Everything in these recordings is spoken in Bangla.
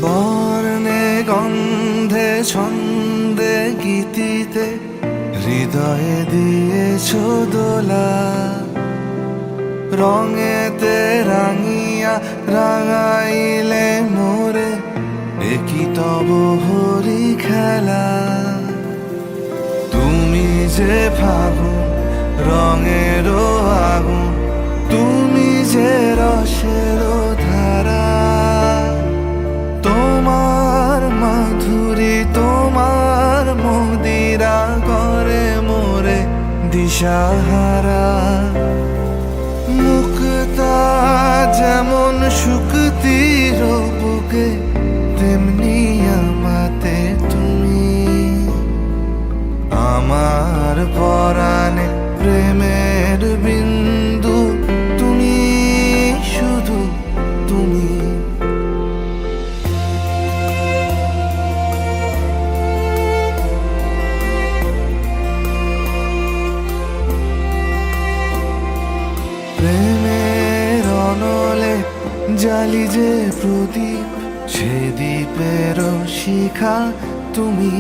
বর্ণে গন্ধে ছন্দে গীতিতে হৃদয়ে দিয়েছ দোলা, রঙেতে রাঙিয়া রাঙাইলে মোরে একই তব হরি খেলা। তুমি যে ফাগুন রঙেরও আগুন, তুমি যে রসেরও ধারা, তোমার মাধুরী তোমার মদিরা করে মোরে দিশাহারা। মুক্তা যেমন শুকতির বুকে, তেমনি আমাতে তুমি। আমার পরাণে প্রেমের বিন্দু তুমি, শুধু তুমি। প্রেমের অনলে জালি যে প্রদীপ, সে দ্বীপের শিখা তুমি।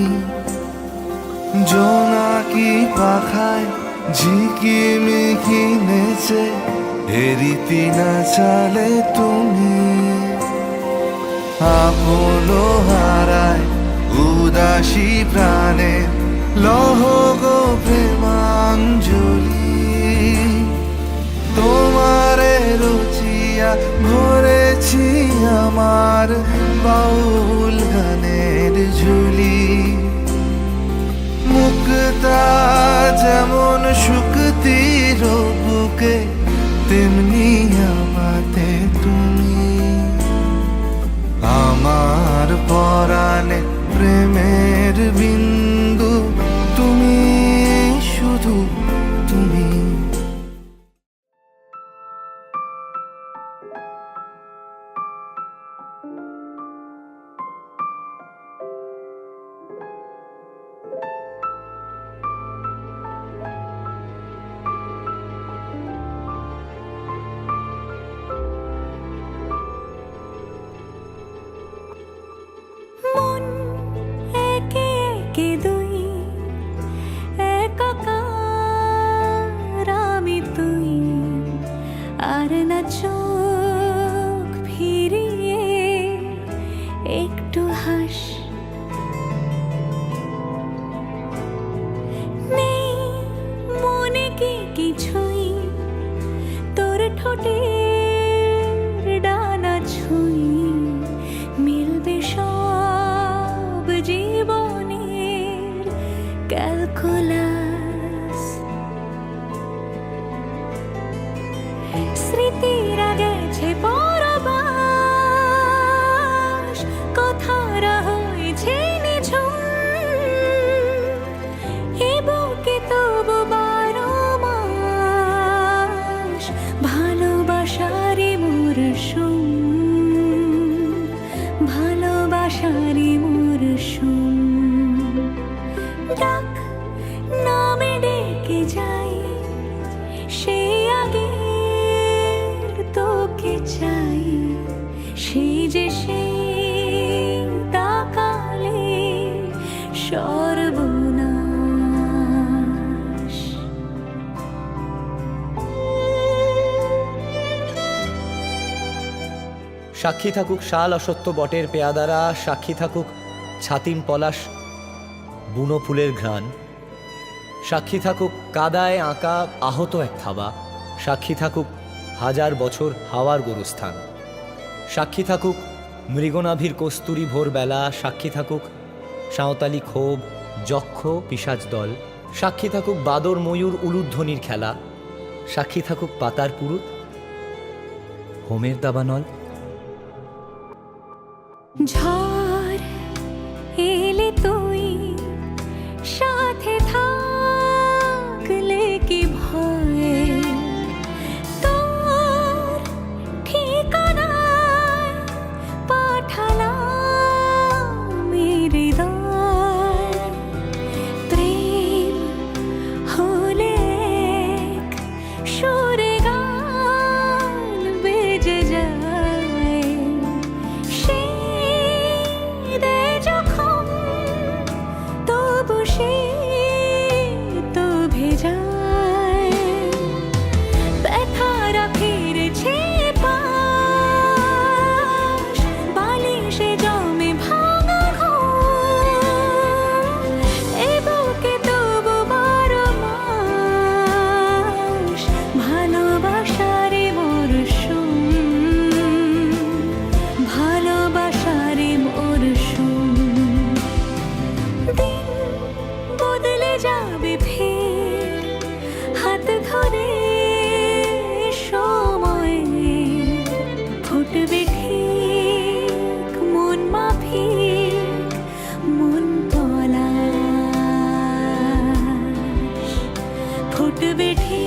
জোনাকি পাখায় ঝিকিমিকি নেচে হেরিতি না চালে তুমি। আপনো হারায় উদাসী প্রাণে লহ গো প্রেমাঞ্জলি। তোমারে রচিয়া ভরেছি আমার বাউল গানের ঝুলি। মুক্তা যেমন শুকতির বুকে, তেমনি আমাতে তুমি। আমার পরাণে প্রেমের বিন্দু তুমি, শুধু তুমি। মন একে একে দুই, একাকার আমি তুই। আর না চোখ ফিরিয়ে একটু হাস, নেই মনে কি কিছুই, তোর ঠোঁটের ডানা ছুঁই। মিলবে সব জীবনের ক্যালকুলাস। স্মৃতিরা গেছে পরবাস, কথারা হয়েছে নিঝুম। এ বুকে তবু 12 মাস ভালোবাসারই মরশুম, ভালোবাসারই মরশুম। ডাক নামে ডেকে যাই, সে আগের তোকে চাই। সে যে সেই তাকালে সর্বনাশ। সাক্ষী থাকুক শাল অসত্য বটের পেয়াদারা, সাক্ষী থাকুক ছাতিম পলাশ বুনো ফুলের ঘ্রাণ। সাক্ষী থাকুক কাদায় আঁকা আহত এক থাবা, সাক্ষী থাকুক হাজার বছর হাওয়ার গোরস্থান। সাক্ষী থাকুক মৃগনাভির কস্তুরী ভোরবেলা, সাক্ষী থাকুক সাঁওতালি ক্ষোভ যক্ষ পিশাচ দল। সাক্ষী থাকুক বাদর ময়ূর উলুধ্বনির খেলা, সাক্ষী থাকুক পাতার পুরুত হোমের দাবানল। ঝড় এলে তুই সাথে থাকলে কি ভয়, তোর ঠিকানায় পাঠালাম হৃদয়। প্রেম হলে এক সুরে গান বেজে যায়, সেই থাকবে ঠিক